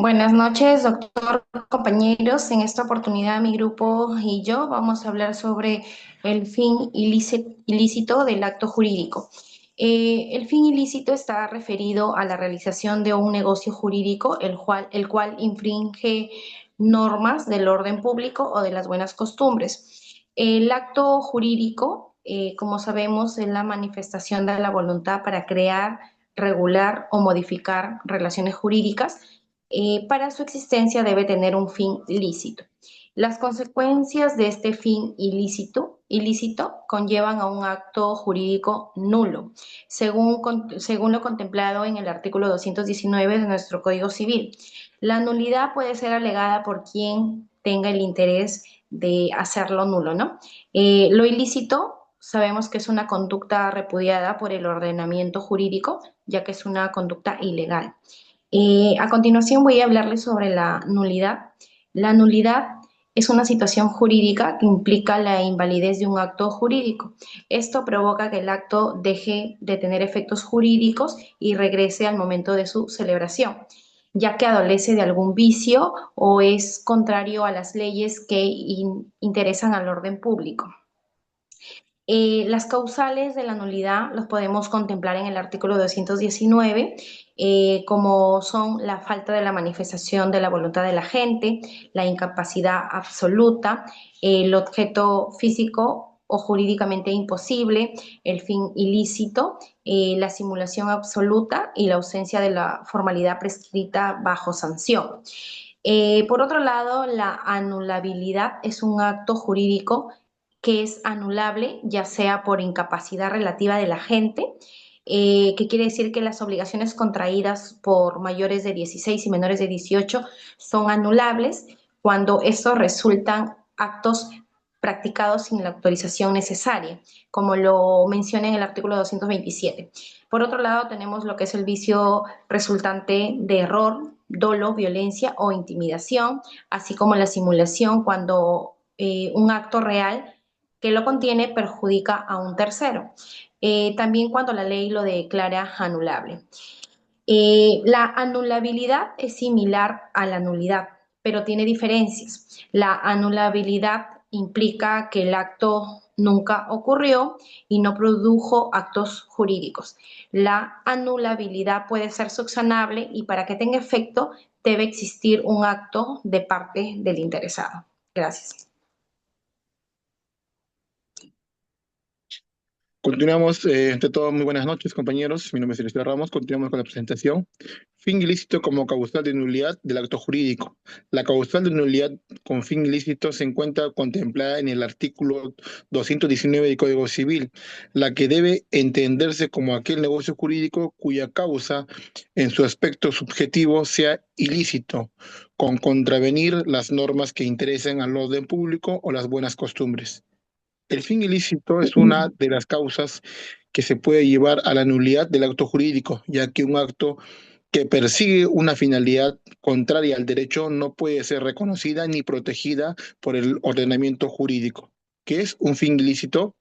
Buenas noches, doctor, compañeros. En esta oportunidad, mi grupo y yo vamos a hablar sobre el fin ilícito del acto jurídico. El fin ilícito está referido a la realización de un negocio jurídico, el cual infringe normas del orden público o de las buenas costumbres. El acto jurídico, como sabemos, es la manifestación de la voluntad para crear, regular o modificar relaciones jurídicas. Para su existencia debe tener un fin lícito. Las consecuencias de este fin ilícito conllevan a un acto jurídico nulo, según lo contemplado en el artículo 219 de nuestro Código Civil. La nulidad puede ser alegada por quien tenga el interés de hacerlo nulo, ¿no? Lo ilícito sabemos que es una conducta repudiada por el ordenamiento jurídico, ya que es una conducta ilegal. A continuación voy a hablarles sobre la nulidad. La nulidad es una situación jurídica que implica la invalidez de un acto jurídico. Esto provoca que el acto deje de tener efectos jurídicos y regrese al momento de su celebración, ya que adolece de algún vicio o es contrario a las leyes que interesan al orden público. Las causales de la nulidad los podemos contemplar en el artículo 219, como son la falta de la manifestación de la voluntad de la gente, la incapacidad absoluta, el objeto físico o jurídicamente imposible, el fin ilícito, la simulación absoluta y la ausencia de la formalidad prescrita bajo sanción. Por otro lado, la anulabilidad es un acto jurídico que es anulable, ya sea por incapacidad relativa del agente, que quiere decir que las obligaciones contraídas por mayores de 16 y menores de 18 son anulables cuando estos resultan actos practicados sin la autorización necesaria, como lo menciona en el artículo 227. Por otro lado, tenemos lo que es el vicio resultante de error, dolo, violencia o intimidación, así como la simulación cuando un acto real que lo contiene perjudica a un tercero. También cuando la ley lo declara anulable. La anulabilidad es similar a la nulidad, pero tiene diferencias. La anulabilidad implica que el acto nunca ocurrió y no produjo actos jurídicos. La anulabilidad puede ser subsanable y para que tenga efecto debe existir un acto de parte del interesado. Gracias. Continuamos, ante todo, muy buenas noches, compañeros. Mi nombre es Celestino Ramos. Continuamos con la presentación. Fin ilícito como causal de nulidad del acto jurídico. La causal de nulidad con fin ilícito se encuentra contemplada en el artículo 219 del Código Civil, la que debe entenderse como aquel negocio jurídico cuya causa, en su aspecto subjetivo, sea ilícito, con contravenir las normas que interesen al orden público o las buenas costumbres. El fin ilícito es una de las causas que se puede llevar a la nulidad del acto jurídico, ya que un acto que persigue una finalidad contraria al derecho no puede ser reconocida ni protegida por el ordenamiento jurídico. ¿Qué es un fin ilícito?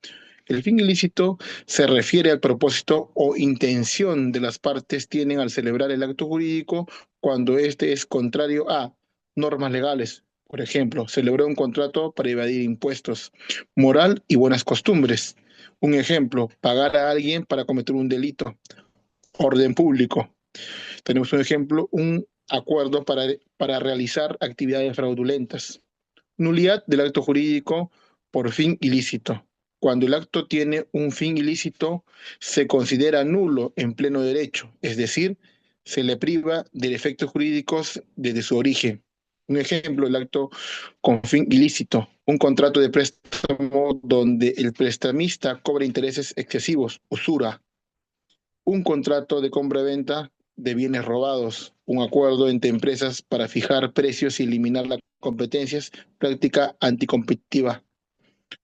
El fin ilícito se refiere al propósito o intención de las partes tienen al celebrar el acto jurídico cuando éste es contrario a normas legales. Por ejemplo, celebró un contrato para evadir impuestos, moral y buenas costumbres. Un ejemplo, pagar a alguien para cometer un delito, orden público. Tenemos un ejemplo, un acuerdo para realizar actividades fraudulentas. Nulidad del acto jurídico por fin ilícito. Cuando el acto tiene un fin ilícito, se considera nulo en pleno derecho, es decir, se le priva de efectos jurídicos desde su origen. Un ejemplo, el acto con fin ilícito, un contrato de préstamo donde el prestamista cobra intereses excesivos, usura, un contrato de compra-venta de bienes robados, un acuerdo entre empresas para fijar precios y eliminar las competencias, práctica anticompetitiva.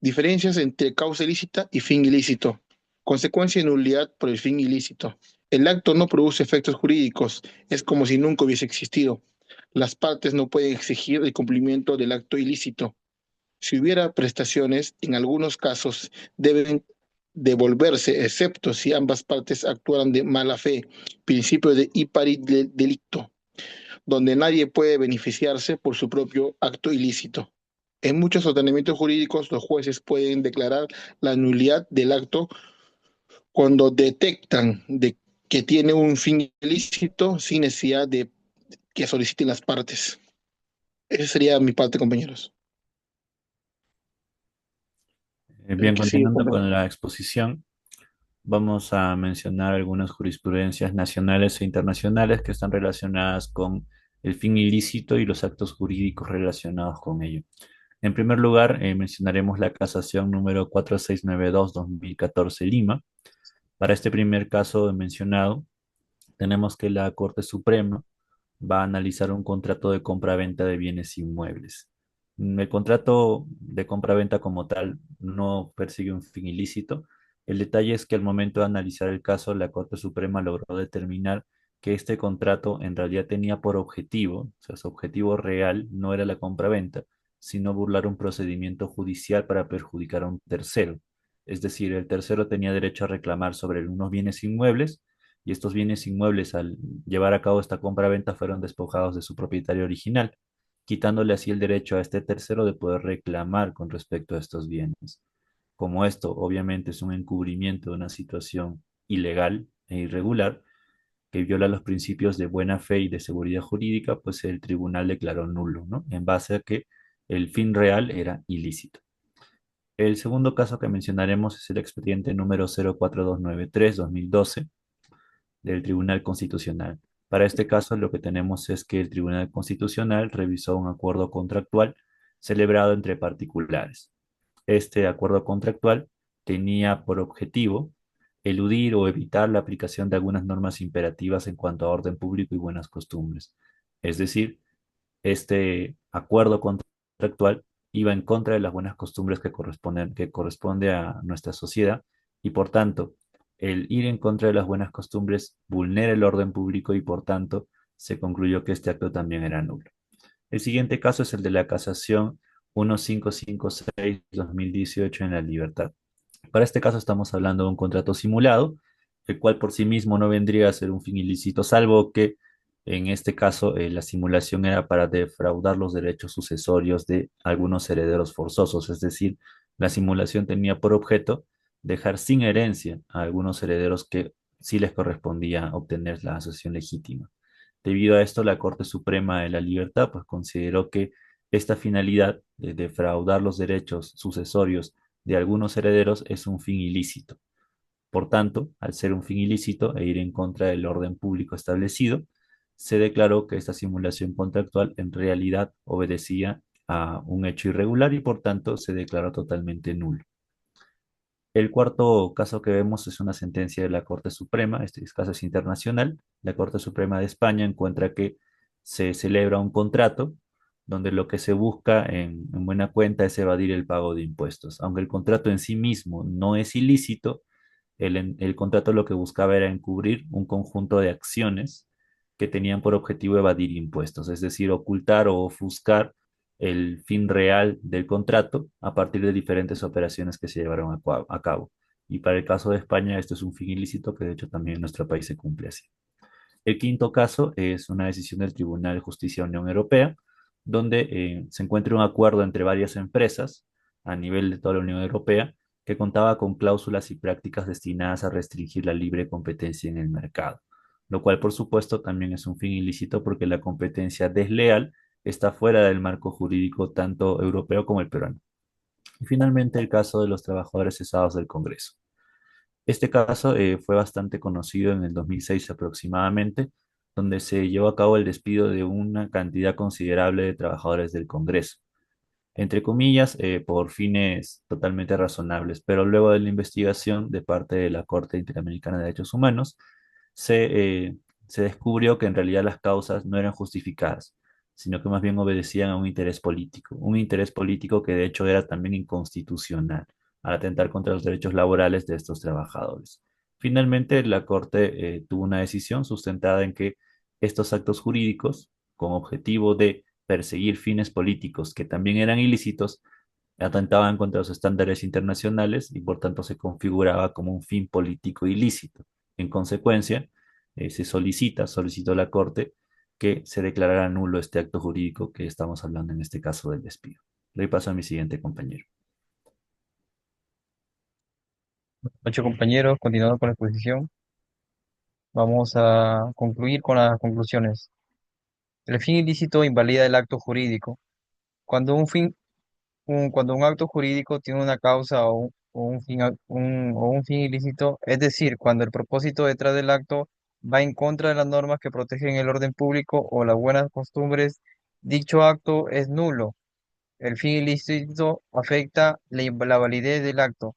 Diferencias entre causa ilícita y fin ilícito. Consecuencia de nulidad por el fin ilícito. El acto no produce efectos jurídicos, es como si nunca hubiese existido. Las partes no pueden exigir el cumplimiento del acto ilícito. Si hubiera prestaciones, en algunos casos deben devolverse, excepto si ambas partes actuaran de mala fe, principio de ipari delicto. donde nadie puede beneficiarse por su propio acto ilícito. En muchos ordenamientos jurídicos, los jueces pueden declarar la nulidad del acto cuando detectan que tiene un fin ilícito sin necesidad de que soliciten las partes. Esa sería mi parte, compañeros. El Bien, que sigue, continuando compañero. con la exposición, vamos a mencionar algunas jurisprudencias nacionales e internacionales que están relacionadas con el fin ilícito y los actos jurídicos relacionados con ello. En primer lugar, mencionaremos la casación número 4692-2014 Lima. Para este primer caso mencionado, tenemos que la Corte Suprema va a analizar un contrato de compra-venta de bienes inmuebles. El contrato de compra-venta como tal no persigue un fin ilícito. El detalle es que al momento de analizar el caso, la Corte Suprema logró determinar que este contrato en realidad tenía por objetivo, o sea, su objetivo real no era la compra-venta, sino burlar un procedimiento judicial para perjudicar a un tercero. Es decir, el tercero tenía derecho a reclamar sobre unos bienes inmuebles y estos bienes inmuebles al llevar a cabo esta compra-venta fueron despojados de su propietario original, quitándole así el derecho a este tercero de poder reclamar con respecto a estos bienes. Como esto obviamente es un encubrimiento de una situación ilegal e irregular que viola los principios de buena fe y de seguridad jurídica, pues el tribunal declaró nulo, ¿no? En base a que el fin real era ilícito. El segundo caso que mencionaremos es el expediente número 04293-2012 del Tribunal Constitucional. Para este caso, lo que tenemos es que el Tribunal Constitucional revisó un acuerdo contractual celebrado entre particulares. Este acuerdo contractual tenía por objetivo eludir o evitar la aplicación de algunas normas imperativas en cuanto a orden público y buenas costumbres. Es decir, este acuerdo contractual iba en contra de las buenas costumbres que corresponde a nuestra sociedad y por tanto, el ir en contra de las buenas costumbres vulnera el orden público y por tanto se concluyó que este acto también era nulo. El siguiente caso es el de la casación 1556-2018 en La Libertad. Para este caso estamos hablando de un contrato simulado, el cual por sí mismo no vendría a ser un fin ilícito, salvo que en este caso la simulación era para defraudar los derechos sucesorios de algunos herederos forzosos, es decir, la simulación tenía por objeto dejar sin herencia a algunos herederos que sí les correspondía obtener la asociación legítima. Debido a esto, la Corte Suprema de la Libertad pues, consideró que esta finalidad de defraudar los derechos sucesorios de algunos herederos es un fin ilícito. Por tanto, al ser un fin ilícito e ir en contra del orden público establecido, se declaró que esta simulación contractual en realidad obedecía a un hecho irregular y por tanto se declaró totalmente nulo. El cuarto caso que vemos es una sentencia de la Corte Suprema, este caso es internacional. La Corte Suprema de España encuentra que se celebra un contrato donde lo que se busca en buena cuenta es evadir el pago de impuestos. Aunque el contrato en sí mismo no es ilícito, el contrato lo que buscaba era encubrir un conjunto de acciones que tenían por objetivo evadir impuestos, es decir, ocultar o ofuscar el fin real del contrato a partir de diferentes operaciones que se llevaron a cabo. Y para el caso de España, esto es un fin ilícito que de hecho también en nuestro país se cumple así. El quinto caso es una decisión del Tribunal de Justicia de la Unión Europea, donde se encuentra un acuerdo entre varias empresas a nivel de toda la Unión Europea que contaba con cláusulas y prácticas destinadas a restringir la libre competencia en el mercado, lo cual por supuesto también es un fin ilícito porque la competencia desleal está fuera del marco jurídico tanto europeo como el peruano. Y finalmente el caso de los trabajadores cesados del Congreso. Este caso fue bastante conocido en el 2006 aproximadamente, donde se llevó a cabo el despido de una cantidad considerable de trabajadores del Congreso, entre comillas, por fines totalmente razonables, pero luego de la investigación de parte de la Corte Interamericana de Derechos Humanos, se, eh, se descubrió que en realidad las causas no eran justificadas, sino que más bien obedecían a un interés político que de hecho era también inconstitucional, al atentar contra los derechos laborales de estos trabajadores. Finalmente, la Corte tuvo una decisión sustentada en que estos actos jurídicos, con objetivo de perseguir fines políticos que también eran ilícitos, atentaban contra los estándares internacionales y por tanto se configuraba como un fin político ilícito. En consecuencia, solicitó la Corte que se declarara nulo este acto jurídico que estamos hablando en este caso del despido. Le doy paso a mi siguiente compañero. Ocho compañeros, continuando con la exposición, vamos a concluir con las conclusiones. El fin ilícito invalida el acto jurídico. Cuando cuando un acto jurídico tiene una causa o un fin ilícito, es decir, cuando el propósito detrás del acto va en contra de las normas que protegen el orden público o las buenas costumbres, dicho acto es nulo. El fin ilícito afecta la validez del acto,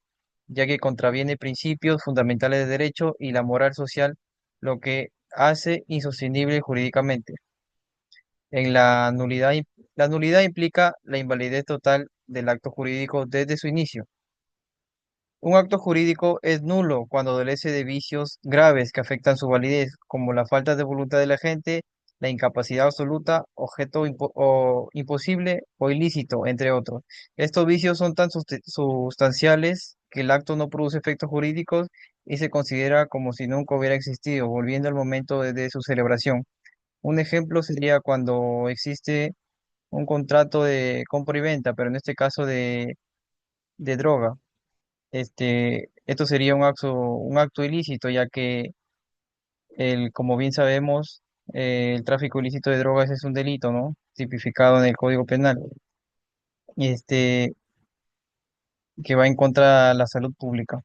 ya que contraviene principios fundamentales de derecho y la moral social, lo que hace insostenible jurídicamente. En la nulidad implica la invalidez total del acto jurídico desde su inicio. Un acto jurídico es nulo cuando adolece de vicios graves que afectan su validez, como la falta de voluntad del agente, la incapacidad absoluta, o imposible o ilícito, entre otros. Estos vicios son tan sustanciales que el acto no produce efectos jurídicos y se considera como si nunca hubiera existido, volviendo al momento de su celebración. Un ejemplo sería cuando existe un contrato de compra y venta, pero en este caso de droga. Esto sería un acto ilícito, ya que como bien sabemos, el tráfico ilícito de drogas es un delito, ¿no? Tipificado en el Código Penal, este, que va en contra de la salud pública.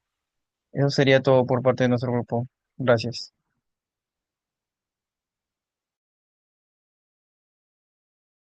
Eso sería todo por parte de nuestro grupo. Gracias.